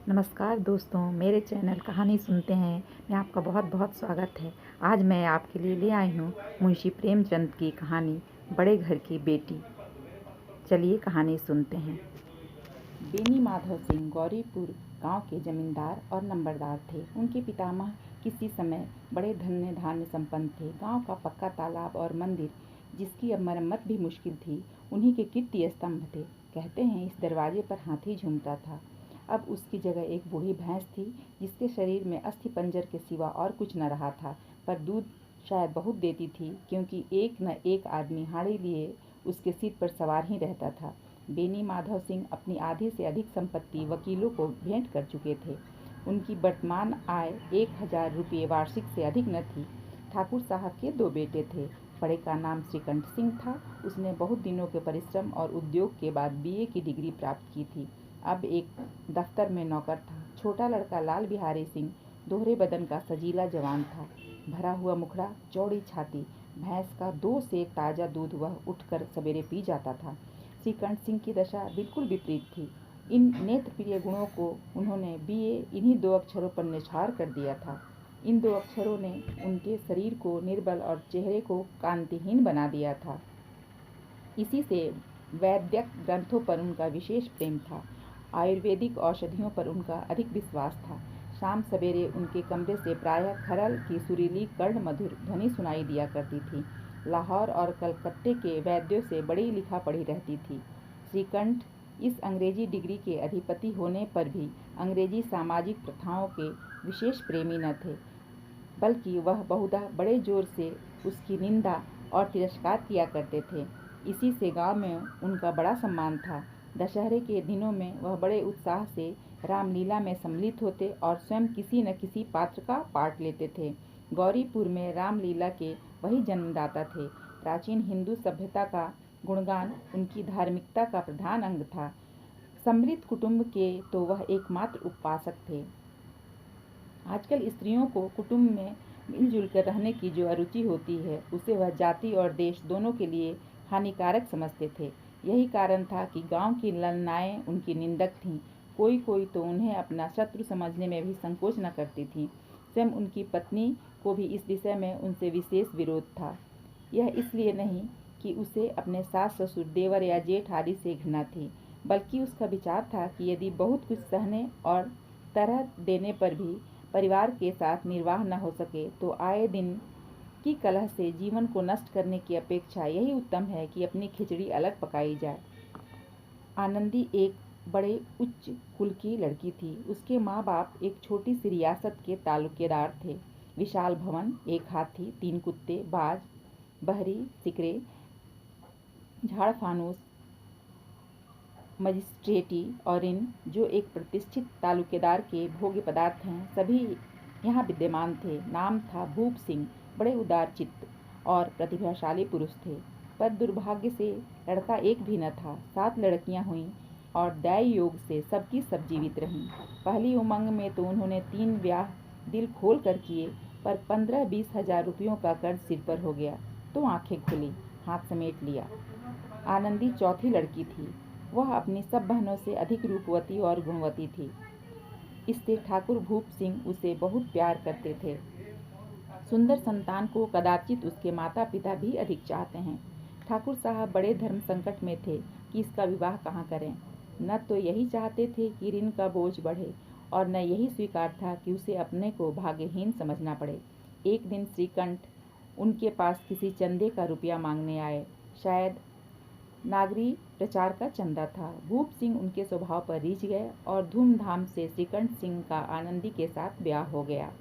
नमस्कार दोस्तों, मेरे चैनल कहानी सुनते हैं में आपका बहुत बहुत स्वागत है। आज मैं आपके लिए ले आई हूँ मुंशी प्रेमचंद की कहानी बड़े घर की बेटी। चलिए कहानी सुनते हैं। बेनी माधव सिंह गौरीपुर गांव के जमींदार और नंबरदार थे। उनके पितामह किसी समय बड़े धन्य धान्य संपन्न थे। गांव का पक्का तालाब और मंदिर, जिसकी अब मरम्मत भी मुश्किल थी, उन्हीं के कीर्ति स्तंभ थे। कहते हैं इस दरवाजे पर हाथी झूमता था। अब उसकी जगह एक बूढ़ी भैंस थी, जिसके शरीर में अस्थि पंजर के सिवा और कुछ न रहा था, पर दूध शायद बहुत देती थी, क्योंकि एक न एक आदमी हाड़ी लिए उसके सिर पर सवार ही रहता था। बेनी माधव सिंह अपनी आधी से अधिक संपत्ति वकीलों को भेंट कर चुके थे। उनकी वर्तमान आय 1000 रुपये वार्षिक से अधिक न थी। ठाकुर साहब के 2 बेटे थे। बड़े का नाम श्रीकंठ सिंह था। उसने बहुत दिनों के परिश्रम और उद्योग के बाद बीए की डिग्री प्राप्त की थी। अब एक दफ्तर में नौकर था। छोटा लड़का लाल बिहारी सिंह दोहरे बदन का सजीला जवान था। भरा हुआ मुखड़ा, चौड़ी छाती, भैंस का 2 सेर ताज़ा दूध वह उठकर सवेरे पी जाता था। श्रीकंठ सिंह की दशा बिल्कुल विपरीत थी। इन नेत्रप्रिय गुणों को उन्होंने बीए इन्हीं 2 अक्षरों पर निछावर कर दिया था। इन 2 अक्षरों ने उनके शरीर को निर्बल और चेहरे को कांतिहीन बना दिया था। इसी से वैद्यक ग्रंथों पर उनका विशेष प्रेम था। आयुर्वेदिक औषधियों पर उनका अधिक विश्वास था। शाम सवेरे उनके कमरे से प्रायः खरल की सुरीली कर्ण मधुर ध्वनि सुनाई दिया करती थी। लाहौर और कलकत्ते के वैद्यों से बड़ी लिखा पढ़ी रहती थी। श्रीकंठ इस अंग्रेजी डिग्री के अधिपति होने पर भी अंग्रेजी सामाजिक प्रथाओं के विशेष प्रेमी न थे, बल्कि वह बहुधा बड़े जोर से उसकी निंदा और तिरस्कार किया करते थे। इसी से गांव में उनका बड़ा सम्मान था। दशहरे के दिनों में वह बड़े उत्साह से रामलीला में सम्मिलित होते और स्वयं किसी न किसी पात्र का पाठ लेते थे। गौरीपुर में रामलीला के वही जन्मदाता थे। प्राचीन हिंदू सभ्यता का गुणगान उनकी धार्मिकता का प्रधान अंग था। समृद्ध कुटुंब के तो वह एकमात्र उपासक थे। आजकल स्त्रियों को कुटुंब में मिलजुल कर रहने की जो अरुचि होती है, उसे वह जाति और देश दोनों के लिए हानिकारक समझते थे। यही कारण था कि गांव की ललनाएँ उनकी निंदक थीं। कोई कोई तो उन्हें अपना शत्रु समझने में भी संकोच न करती थीं। स्वयं उनकी पत्नी को भी इस विषय में उनसे विशेष विरोध था। यह इसलिए नहीं कि उसे अपने सास ससुर, देवर या जेठ आदि से घृणा थी, बल्कि उसका विचार था कि यदि बहुत कुछ सहने और तरह देने पर भी परिवार के साथ निर्वाह न हो सके, तो आए दिन की कलह से जीवन को नष्ट करने की अपेक्षा यही उत्तम है कि अपनी खिचड़ी अलग पकाई जाए। आनंदी एक बड़े उच्च कुल की लड़की थी। उसके माँ बाप एक छोटी सी रियासत के तालुकेदार थे। विशाल भवन, 1 हाथी, 3 कुत्ते, बाज, बहरी, सिकरे, झाड़ फानूस, मजिस्ट्रेटी और इन जो एक प्रतिष्ठित तालुकेदार के भोग्य पदार्थ हैं, सभी यहाँ विद्यमान थे। नाम था भूप सिंह। बड़े उदार चित्त और प्रतिभाशाली पुरुष थे, पर दुर्भाग्य से लड़का एक भी न था। 7 लड़कियाँ हुईं और दैव योग से सबकी सब जीवित रहीं। पहली उमंग में तो उन्होंने 3 ब्याह दिल खोल कर किए, पर 15-20 हजार रुपयों का कर्ज सिर पर हो गया तो आंखें खुली, हाथ समेट लिया। आनंदी चौथी लड़की थी। वह अपनी सब बहनों से अधिक रूपवती और गुणवती थी। इससे ठाकुर भूप सिंह उसे बहुत प्यार करते थे। सुंदर संतान को कदाचित उसके माता पिता भी अधिक चाहते हैं। ठाकुर साहब बड़े धर्म संकट में थे कि इसका विवाह कहाँ करें। न तो यही चाहते थे कि ऋण का बोझ बढ़े, और न यही स्वीकार था कि उसे अपने को भाग्यहीन समझना पड़े। एक दिन श्रीकंठ उनके पास किसी चंदे का रुपया मांगने आए। शायद नागरी प्रचार का चंदा था। भूप सिंह उनके स्वभाव पर रीझ गए और धूमधाम से श्रीकंठ सिंह का आनंदी के साथ ब्याह हो गया।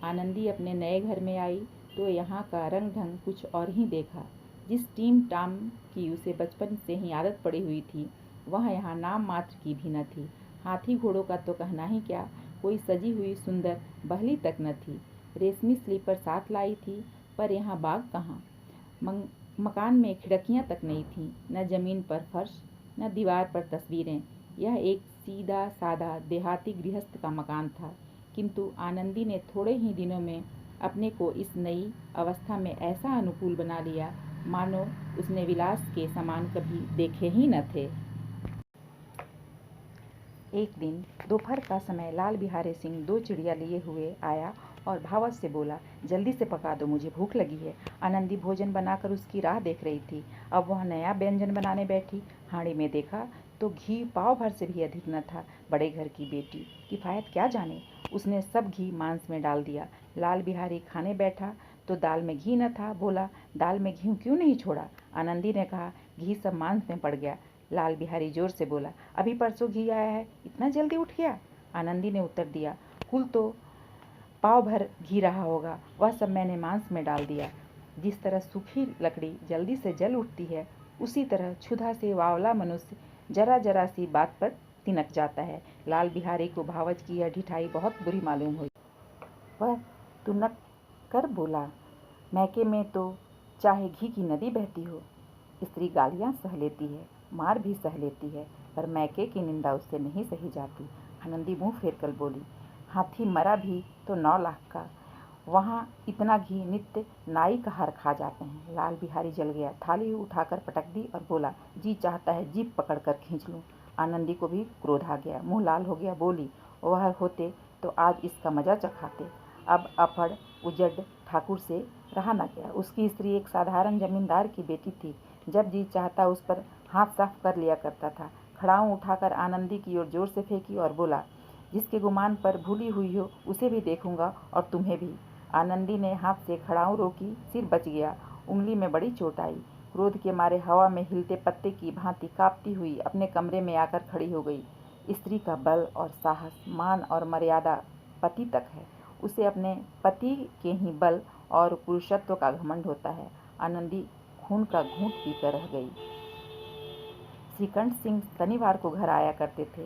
आनंदी अपने नए घर में आई तो यहाँ का रंग ढंग कुछ और ही देखा। जिस टीम टाम की उसे बचपन से ही आदत पड़ी हुई थी, वह यहाँ नाम मात्र की भी न थी। हाथी घोड़ों का तो कहना ही क्या, कोई सजी हुई सुंदर बहली तक न थी। रेशमी स्लीपर साथ लाई थी, पर यहाँ बाग कहाँ। मकान में खिड़कियाँ तक नहीं थीं, न जमीन पर फर्श, न दीवार पर तस्वीरें। यह एक सीधा साधा देहाती गृहस्थ का मकान था, किंतु आनंदी ने थोड़े ही दिनों में अपने को इस नई अवस्था में ऐसा अनुकूल बना लिया, मानो उसने विलास के सामान कभी देखे ही न थे। एक दिन दोपहर का समय लाल बिहारी सिंह 2 चिड़िया लिए हुए आया और भावत से बोला, जल्दी से पका दो, मुझे भूख लगी है। आनंदी भोजन बनाकर उसकी राह देख रही थी। अब वह नया व्यंजन बनाने बैठी। हांडी में देखा तो घी पाव भर से भी अधिक न था। बड़े घर की बेटी किफायत क्या जाने, उसने सब घी मांस में डाल दिया। लाल बिहारी खाने बैठा तो दाल में घी न था। बोला, दाल में घी क्यों नहीं छोड़ा? आनंदी ने कहा, घी सब मांस में पड़ गया। लाल बिहारी जोर से बोला, अभी परसों घी आया है, इतना जल्दी उठ गया? आनंदी ने उत्तर दिया, कुल तो पाव भर घी रहा होगा, वह सब मैंने मांस में डाल दिया। जिस तरह सूखी लकड़ी जल्दी से जल उठती है, उसी तरह क्षुधा से वावला मनुष्य जरा जरा सी बात पर तिनक जाता है। लाल बिहारी को भावच की यह ढिठाई बहुत बुरी मालूम हुई। वह तुनक कर बोला, मैके में तो चाहे घी की नदी बहती हो, स्त्री गालियां सह लेती है, मार भी सह लेती है, पर मैके की निंदा उससे नहीं सही जाती। आनंदी मुंह फेर कर बोली, हाथी मरा भी तो 9 लाख का, वहाँ इतना घी नित्य नाई का हार खा जाते हैं। लाल बिहारी जल गया, थाली उठाकर पटक दी और बोला, जी चाहता है जीभ पकड़ कर खींच लूँ। आनंदी को भी क्रोध आ गया, मुंह लाल हो गया। बोली, वह होते तो आज इसका मजा चखाते। अब अफड़ उजड़ ठाकुर से रहा न गया। उसकी स्त्री एक साधारण जमींदार की बेटी थी। जब जी चाहता उस पर हाथ साफ कर लिया करता था। खड़ाऊं उठाकर आनंदी की ओर जोर से फेंकी और बोला, जिसके गुमान पर भूली हुई हो उसे भी देखूंगा और तुम्हें भी। आनंदी ने हाथ से खड़ाऊं रोकी, सिर बच गया, उंगली में बड़ी चोट आई। क्रोध के मारे हवा में हिलते पत्ते की भांति कांपती हुई अपने कमरे में आकर खड़ी हो गई। स्त्री का बल और साहस, मान और मर्यादा पति तक है। उसे अपने पति के ही बल और पुरुषत्व का घमंड होता है। आनंदी खून का घूंट पीकर रह गई। श्रीकंठ सिंह शनिवार को घर आया करते थे।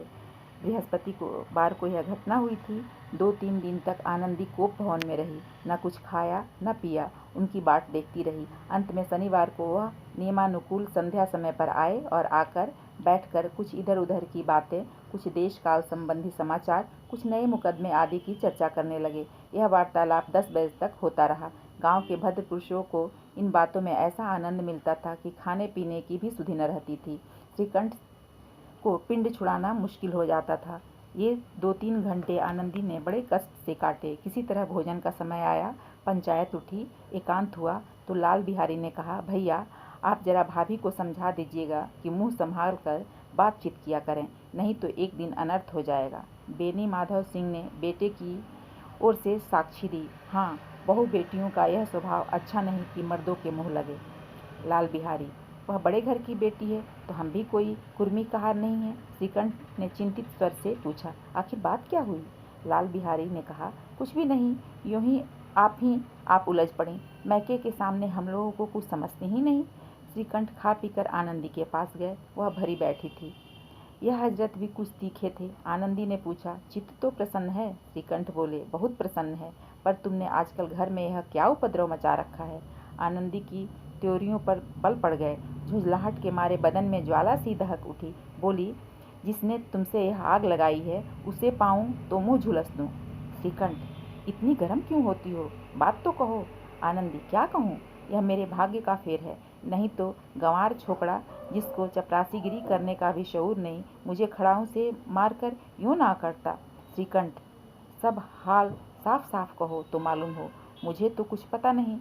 बृहस्पति को बार को यह घटना हुई थी। 2-3 दिन तक आनंदी कोप भवन में रही, न कुछ खाया न पिया, उनकी बाट देखती रही। अंत में शनिवार को वह नियमानुकूल संध्या समय पर आए और आकर बैठकर कुछ इधर उधर की बातें, कुछ देश काल संबंधी समाचार, कुछ नए मुकदमे आदि की चर्चा करने लगे। यह वार्तालाप 10 बजे तक होता रहा। गांव के भद्र पुरुषों को इन बातों में ऐसा आनंद मिलता था कि खाने पीने की भी सुधि न रहती थी। श्रीकंठ को पिंड छुड़ाना मुश्किल हो जाता था। ये 2-3 घंटे आनंदी ने बड़े कष्ट से काटे। किसी तरह भोजन का समय आया, पंचायत उठी, एकांत हुआ तो लाल बिहारी ने कहा, भैया आप जरा भाभी को समझा दीजिएगा कि मुंह संभाल कर बातचीत किया करें, नहीं तो एक दिन अनर्थ हो जाएगा। बेनी माधव सिंह ने बेटे की ओर से साक्षी दी, हाँ, बहू बेटियों का यह स्वभाव अच्छा नहीं कि मर्दों के मुँह लगे। लाल बिहारी, वह बड़े घर की बेटी है तो हम भी कोई कुर्मी कहार नहीं है? श्रीकंठ ने चिंतित स्वर से पूछा, आखिर बात क्या हुई? लाल बिहारी ने कहा, कुछ भी नहीं, यूं ही आप उलझ पड़ी। मैके के सामने हम लोगों को कुछ समझते ही नहीं। श्रीकंठ खा पीकर आनंदी के पास गए। वह भरी बैठी थी। यह हजरत भी कुछ तीखे थे। आनंदी ने पूछा, चित्त तो प्रसन्न है? श्रीकंठ बोले, बहुत प्रसन्न है, पर तुमने आजकल घर में यह क्या उपद्रव मचा रखा है? आनंदी की त्योरियों पर बल पड़ गए। झुंझलाहट के मारे बदन में ज्वाला सी दहक उठी। बोली, जिसने तुमसे यह आग लगाई है उसे पाऊं तो मुंह झुलस दूं। श्रीकंठ, इतनी गर्म क्यों होती हो? बात तो कहो। आनंदी, क्या कहूँ, यह मेरे भाग्य का फेर है, नहीं तो गंवार छोकरा जिसको चपरासीगिरी करने का भी शऊर नहीं, मुझे खड़ाऊं से मारकर यूं ना करता। श्रीकंठ, सब हाल साफ साफ कहो तो मालूम हो, मुझे तो कुछ पता नहीं।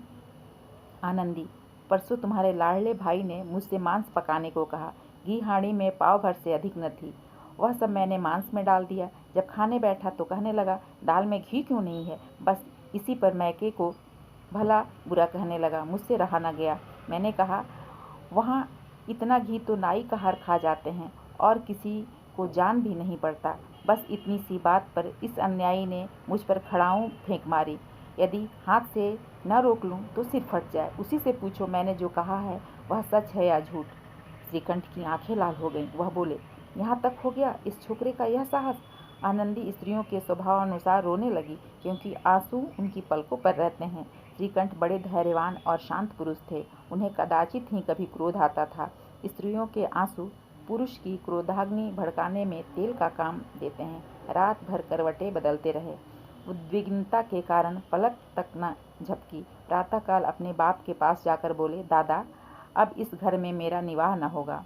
आनंदी, परसों तुम्हारे लाडले भाई ने मुझसे मांस पकाने को कहा। घी हांडी में पाव भर से अधिक न थी, वह सब मैंने मांस में डाल दिया। जब खाने बैठा तो कहने लगा, दाल में घी क्यों नहीं है? बस इसी पर मैके को भला बुरा कहने लगा। मुझसे रहा न गया। मैंने कहा, वहाँ इतना घी तो नाई का हार खा जाते हैं और किसी को जान भी नहीं पड़ता। बस इतनी सी बात पर इस अन्यायी ने मुझ पर खड़ाऊं फेंक मारी। यदि हाथ से न रोक लूं तो सिर फट जाए। उसी से पूछो मैंने जो कहा है वह सच है या झूठ। श्रीकंठ की आंखें लाल हो गईं। वह बोले, यहाँ तक हो गया इस छोकरे का यह साहस? आनंदी स्त्रियों के स्वभाव अनुसार रोने लगी, क्योंकि आंसू उनकी पलकों पर रहते हैं। श्रीकंठ बड़े धैर्यवान और शांत पुरुष थे। उन्हें कदाचित ही कभी क्रोध आता था। स्त्रियों के आंसू पुरुष की क्रोधाग्नि भड़काने में तेल का काम देते हैं। रात भर करवटें बदलते रहे। उद्विग्नता के कारण पलक तक न झपकी। प्रातःकाल अपने बाप के पास जाकर बोले, दादा, अब इस घर में मेरा निवाह न होगा।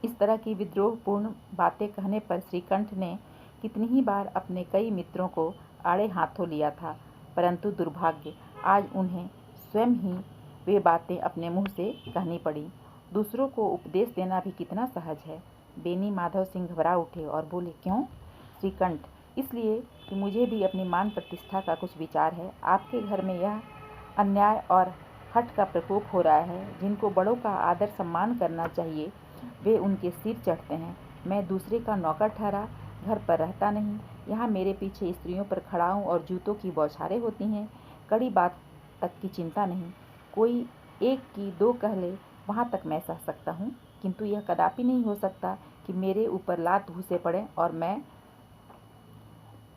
इस तरह की विद्रोहपूर्ण बातें कहने पर श्रीकंठ ने कितनी ही बार अपने कई मित्रों को आड़े हाथों लिया था, परंतु दुर्भाग्य आज उन्हें स्वयं ही वे बातें अपने मुंह से कहनी पड़ी। दूसरों को उपदेश देना भी कितना सहज है। बेनी माधव सिंह घबरा उठे और बोले, क्यों? श्रीकंठ, इसलिए कि मुझे भी अपनी मान प्रतिष्ठा का कुछ विचार है। आपके घर में यह अन्याय और हठ का प्रकोप हो रहा है। जिनको बड़ों का आदर सम्मान करना चाहिए वे उनके सिर चढ़ते हैं। मैं दूसरे का नौकर ठहरा घर पर रहता नहीं। यहाँ मेरे पीछे स्त्रियों पर खड़ाऊँ और जूतों की बौछारें होती हैं। कड़ी बात तक की चिंता नहीं। कोई एक की दो कह ले, वहाँ तक मैं सह सकता हूँ, किंतु यह कदापि नहीं हो सकता कि मेरे ऊपर लात घूंसे पड़े और मैं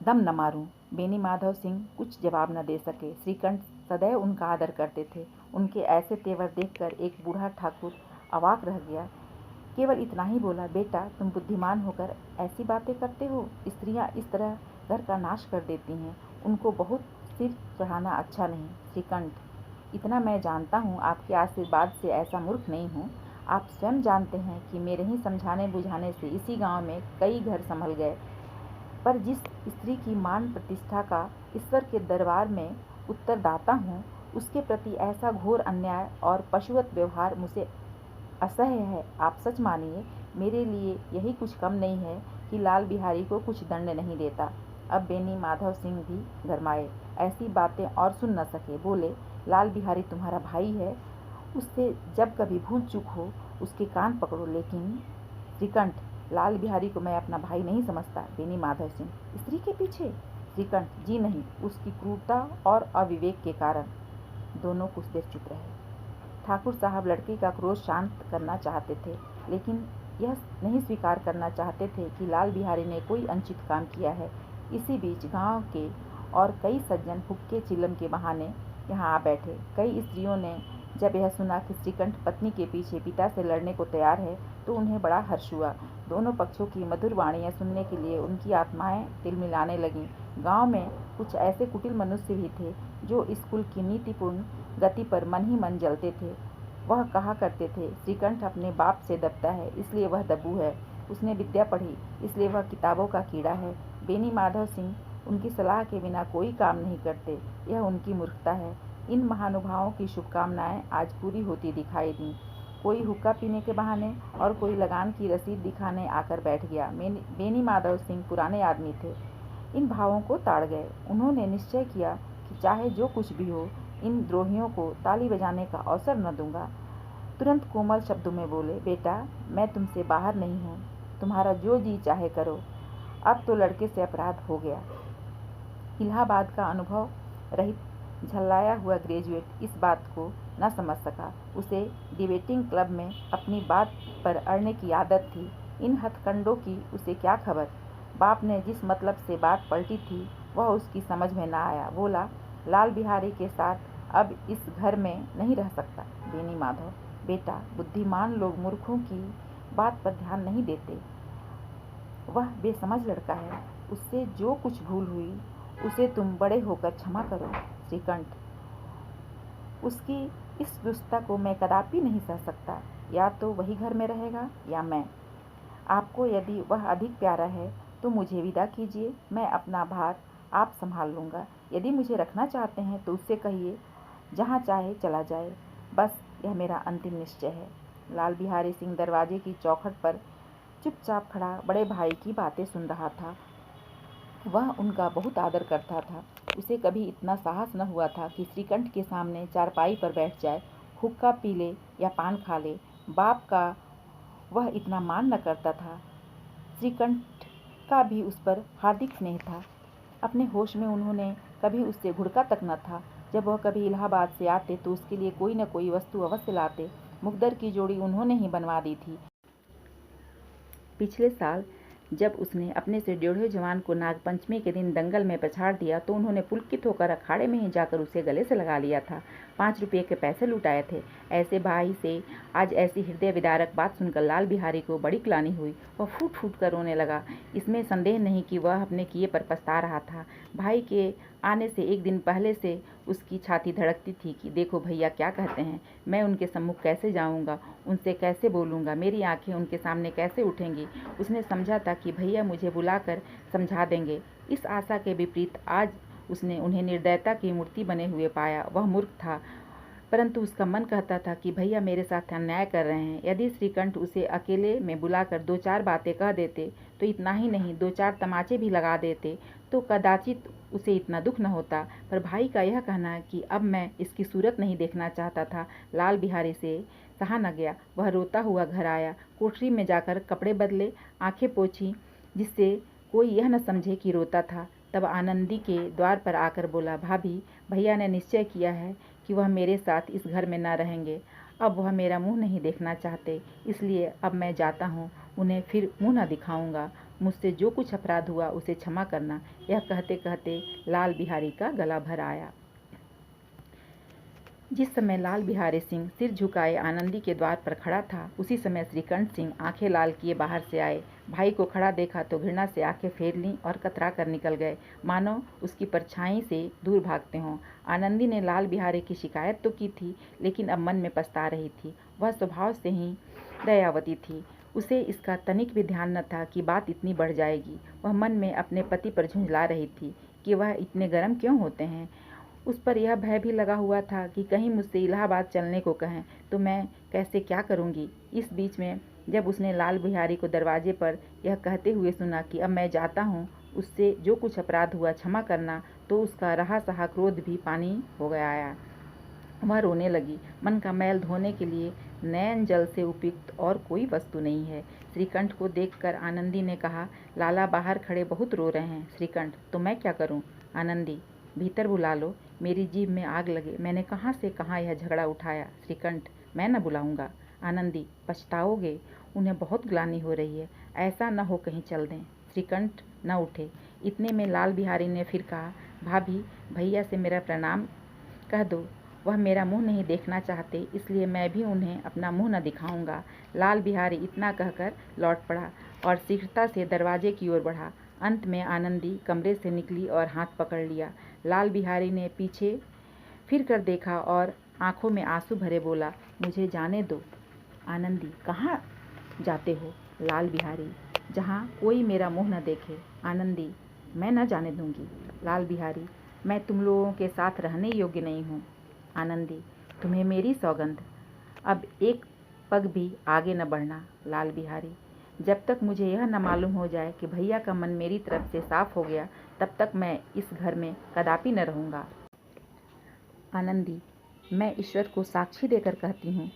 दम न मारूं। बेनी माधव सिंह कुछ जवाब न दे सके। श्रीकंठ सदैव उनका आदर करते थे। उनके ऐसे तेवर देखकर एक बूढ़ा ठाकुर अवाक रह गया। केवल इतना ही बोला, बेटा, तुम बुद्धिमान होकर ऐसी बातें करते हो? स्त्रियां इस तरह घर का नाश कर देती हैं। उनको बहुत सिर चढ़ाना अच्छा नहीं। श्रीकंठ, इतना मैं जानता हूँ, आपके आशीर्वाद से ऐसा मूर्ख नहीं हूँ। आप स्वयं जानते हैं कि मेरे ही समझाने बुझाने से इसी गांव में कई घर संभल गए। पर जिस स्त्री की मान प्रतिष्ठा का ईश्वर के दरबार में उत्तरदाता हूँ, उसके प्रति ऐसा घोर अन्याय और पशुवत व्यवहार मुझे असह्य है। आप सच मानिए, मेरे लिए यही कुछ कम नहीं है कि लाल बिहारी को कुछ दंड नहीं देता। अब बेनी माधव सिंह भी गरमाए, ऐसी बातें और सुन न सके। बोले, लाल बिहारी तुम्हारा भाई है, उससे जब कभी भूल चूक हो उसके कान पकड़ो। लेकिन श्रीकंठ, लाल बिहारी को मैं अपना भाई नहीं समझता। बेनी माधव सिंह, स्त्री के पीछे? श्रीकंठ, जी नहीं, उसकी क्रूरता और अविवेक के कारण। दोनों कुछ देर चुप रहे। ठाकुर साहब लड़के का क्रोध शांत करना चाहते थे, लेकिन यह नहीं स्वीकार करना चाहते थे कि लाल बिहारी ने कोई अनुचित काम किया है। इसी बीच गांव के और कई सज्जन हुक्के चिलम के बहाने यहाँ आ बैठे। कई स्त्रियों ने जब यह सुना कि श्रीकंठ पत्नी के पीछे पिता से लड़ने को तैयार है तो उन्हें बड़ा हर्ष हुआ। दोनों पक्षों की मधुर वाणियाँ सुनने के लिए उनकी आत्माएं तिलमिलाने लगीं। गांव में कुछ ऐसे कुटिल मनुष्य भी थे जो स्कूल की नीतिपूर्ण गति पर मन ही मन जलते थे। वह कहा करते थे, श्रीकंठ अपने बाप से दबता है इसलिए वह दबू है, उसने विद्या पढ़ी इसलिए वह किताबों का कीड़ा है। बेनी माधव सिंह उनकी सलाह के बिना कोई काम नहीं करते, यह उनकी मूर्खता है। इन महानुभावों की शुभकामनाएं आज पूरी होती दिखाई दी। कोई हुक्का पीने के बहाने और कोई लगान की रसीद दिखाने आकर बैठ गया। बेनी माधव सिंह पुराने आदमी थे, इन भावों को ताड़ गए। उन्होंने निश्चय किया कि चाहे जो कुछ भी हो, इन द्रोहियों को ताली बजाने का अवसर न दूंगा। तुरंत कोमल शब्दों में बोले, बेटा, मैं तुमसे बाहर नहीं हूँ, तुम्हारा जो जी चाहे करो। अब तो लड़के से अपराध हो गया। इलाहाबाद का अनुभव रहित झल्लाया हुआ ग्रेजुएट इस बात को न समझ सका। उसे डिबेटिंग क्लब में अपनी बात पर अड़ने की आदत थी। इन हथकंडों की उसे क्या खबर। बाप ने जिस मतलब से बात पलटी थी वह उसकी समझ में न आया। बोला, लाल बिहारी के साथ अब इस घर में नहीं रह सकता। बेनी माधव, बेटा, बुद्धिमान लोग मूर्खों की बात पर ध्यान नहीं देते। वह बेसमझ लड़का है, उससे जो कुछ भूल हुई उसे तुम बड़े होकर क्षमा करो। श्रीकंठ, उसकी इस दुष्टता को मैं कदापि नहीं सह सकता। या तो वही घर में रहेगा या मैं। आपको यदि वह अधिक प्यारा है तो मुझे विदा कीजिए, मैं अपना भार आप संभाल लूँगा। यदि मुझे रखना चाहते हैं तो उससे कहिए जहाँ चाहे चला जाए। बस यह मेरा अंतिम निश्चय है। लाल बिहारी सिंह दरवाजे की चौखट पर चुपचाप खड़ा बड़े भाई की बातें सुन रहा था। वह उनका बहुत आदर करता था। उसे कभी इतना साहस न हुआ था कि श्रीकंठ के सामने चारपाई पर बैठ जाए, हुक्का पी ले या पान खा ले। बाप का वह इतना मान न करता था। श्रीकंठ का भी उस पर हार्दिक स्नेह था। अपने होश में उन्होंने कभी उससे घुड़का तक न था। जब वह कभी इलाहाबाद से आते तो उसके लिए कोई न कोई वस्तु अवश्य लाते। मुकद्दर की जोड़ी उन्होंने ही बनवा दी थी। पिछले साल जब उसने अपने से डेढ़े जवान को नागपंचमी के दिन दंगल में पछाड़ दिया तो उन्होंने पुलकित होकर अखाड़े में ही जाकर उसे गले से लगा लिया था। 5 रुपये के पैसे लुटाए थे। ऐसे भाई से आज ऐसी हृदय विदारक बात सुनकर लाल बिहारी को बड़ी ग्लानि हुई। वह फूट फूट कर रोने लगा। इसमें संदेह नहीं कि वह अपने किए पर पछता रहा था। भाई के आने से एक दिन पहले से उसकी छाती धड़कती थी कि देखो भैया क्या कहते हैं, मैं उनके सम्मुख कैसे जाऊंगा, उनसे कैसे बोलूंगा, मेरी आंखें उनके सामने कैसे उठेंगी। उसने समझा था कि भैया मुझे बुलाकर समझा देंगे। इस आशा के विपरीत आज उसने उन्हें निर्दयता की मूर्ति बने हुए पाया। वह मूर्ख था, परंतु उसका मन कहता था कि भैया मेरे साथ अन्याय कर रहे हैं। यदि श्रीकंठ उसे अकेले में बुलाकर 2-4 बातें कह देते तो इतना ही नहीं 2-4 तमाचे भी लगा देते तो कदाचित उसे इतना दुख न होता। पर भाई का यह कहना कि अब मैं इसकी सूरत नहीं देखना चाहता था, लाल बिहारी से सहा न गया। वह रोता हुआ घर आया, कोठरी में जाकर कपड़े बदले, आंखें पोंछी जिससे कोई यह न समझे कि रोता था। तब आनंदी के द्वार पर आकर बोला, भाभी भैया ने निश्चय किया है कि वह मेरे साथ इस घर में न रहेंगे। अब वह मेरा मुंह नहीं देखना चाहते, इसलिए अब मैं जाता हूँ, उन्हें फिर मुंह न दिखाऊंगा। मुझसे जो कुछ अपराध हुआ उसे क्षमा करना। यह कहते कहते लाल बिहारी का गला भर आया। जिस समय लाल बिहारी सिंह सिर झुकाए आनंदी के द्वार पर खड़ा था, उसी समय श्रीकंठ सिंह आंखें लाल किए बाहर से आए। भाई को खड़ा देखा तो घृणा से आंखें फेर लीं और कतरा कर निकल गए, मानो उसकी परछाई से दूर भागते हों। आनंदी ने लाल बिहारी की शिकायत तो की थी, लेकिन अब मन में पछता रही थी। वह स्वभाव से ही दयावती थी, उसे इसका तनिक भी ध्यान न था कि बात इतनी बढ़ जाएगी। वह मन में अपने पति पर झुंझला रही थी कि वह इतने गर्म क्यों होते हैं। उस पर यह भय भी लगा हुआ था कि कहीं मुझसे इलाहाबाद चलने को कहें तो मैं कैसे क्या करूंगी। इस बीच में जब उसने लाल बिहारी को दरवाजे पर यह कहते हुए सुना कि अब मैं जाता हूँ, उससे जो कुछ अपराध हुआ क्षमा करना, तो उसका रहा सहा क्रोध भी पानी हो गया। वह रोने लगी। मन का मैल धोने के लिए नयन जल से उपयुक्त और कोई वस्तु नहीं है। श्रीकंठ को देखकर आनंदी ने कहा, लाला बाहर खड़े बहुत रो रहे हैं। श्रीकंठ, तो मैं क्या करूं? आनंदी, भीतर बुला लो, मेरी जीभ में आग लगे, मैंने कहाँ से कहाँ यह झगड़ा उठाया। श्रीकंठ, मैं न बुलाऊंगा। आनंदी, पछताओगे, उन्हें बहुत ग्लानि हो रही है, ऐसा न हो कहीं चल दें। श्रीकंठ न उठे। इतने में लाल बिहारी ने फिर कहा, भाभी भैया से मेरा प्रणाम कह दो, वह मेरा मुंह नहीं देखना चाहते, इसलिए मैं भी उन्हें अपना मुंह न दिखाऊंगा। लाल बिहारी इतना कहकर लौट पड़ा और शीघ्रता से दरवाजे की ओर बढ़ा। अंत में आनंदी कमरे से निकली और हाथ पकड़ लिया। लाल बिहारी ने पीछे फिर कर देखा और आंखों में आंसू भरे बोला, मुझे जाने दो। आनंदी, कहाँ जाते हो? लाल बिहारी, जहाँ कोई मेरा मुंह न देखे। आनंदी, मैं न जाने दूंगी। लाल बिहारी, मैं तुम लोगों के साथ रहने योग्य नहीं हूँ। आनंदी, तुम्हें मेरी सौगंध, अब एक पग भी आगे न बढ़ना। लाल बिहारी, जब तक मुझे यह न मालूम हो जाए कि भैया का मन मेरी तरफ से साफ हो गया, तब तक मैं इस घर में कदापि न रहूँगा। आनंदी, मैं ईश्वर को साक्षी देकर कहती हूँ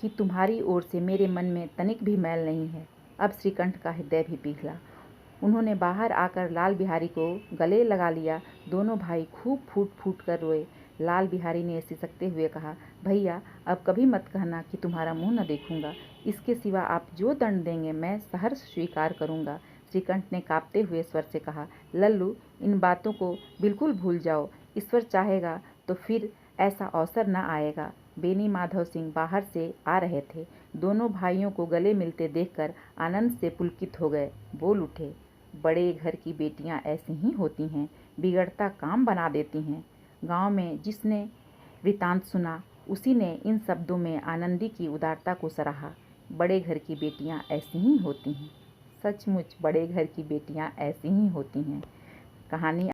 कि तुम्हारी ओर से मेरे मन में तनिक भी मैल नहीं है। अब श्रीकंठ का हृदय भी पिघला। उन्होंने बाहर आकर लाल बिहारी को गले लगा लिया। दोनों भाई खूब फूट फूट कर रोए। लाल बिहारी ने सिसकते हुए कहा, भैया अब कभी मत कहना कि तुम्हारा मुंह न देखूंगा। इसके सिवा आप जो दंड देंगे मैं सहर्ष स्वीकार करूंगा। श्रीकंठ ने कांपते हुए स्वर से कहा, लल्लू, इन बातों को बिल्कुल भूल जाओ। ईश्वर चाहेगा तो फिर ऐसा अवसर न आएगा। बेनी माधव सिंह बाहर से आ रहे थे। दोनों भाइयों को गले मिलते देखकर आनंद से पुलकित हो गए। बोल उठे, बड़े घर की बेटियां ऐसी ही होती हैं, बिगड़ता काम बना देती हैं। गांव में जिसने वृतांत सुना, उसी ने इन शब्दों में आनंदी की उदारता को सराहा। बड़े घर की बेटियां ऐसी ही होती हैं, सचमुच बड़े घर की बेटियां ऐसी ही होती हैं। कहानी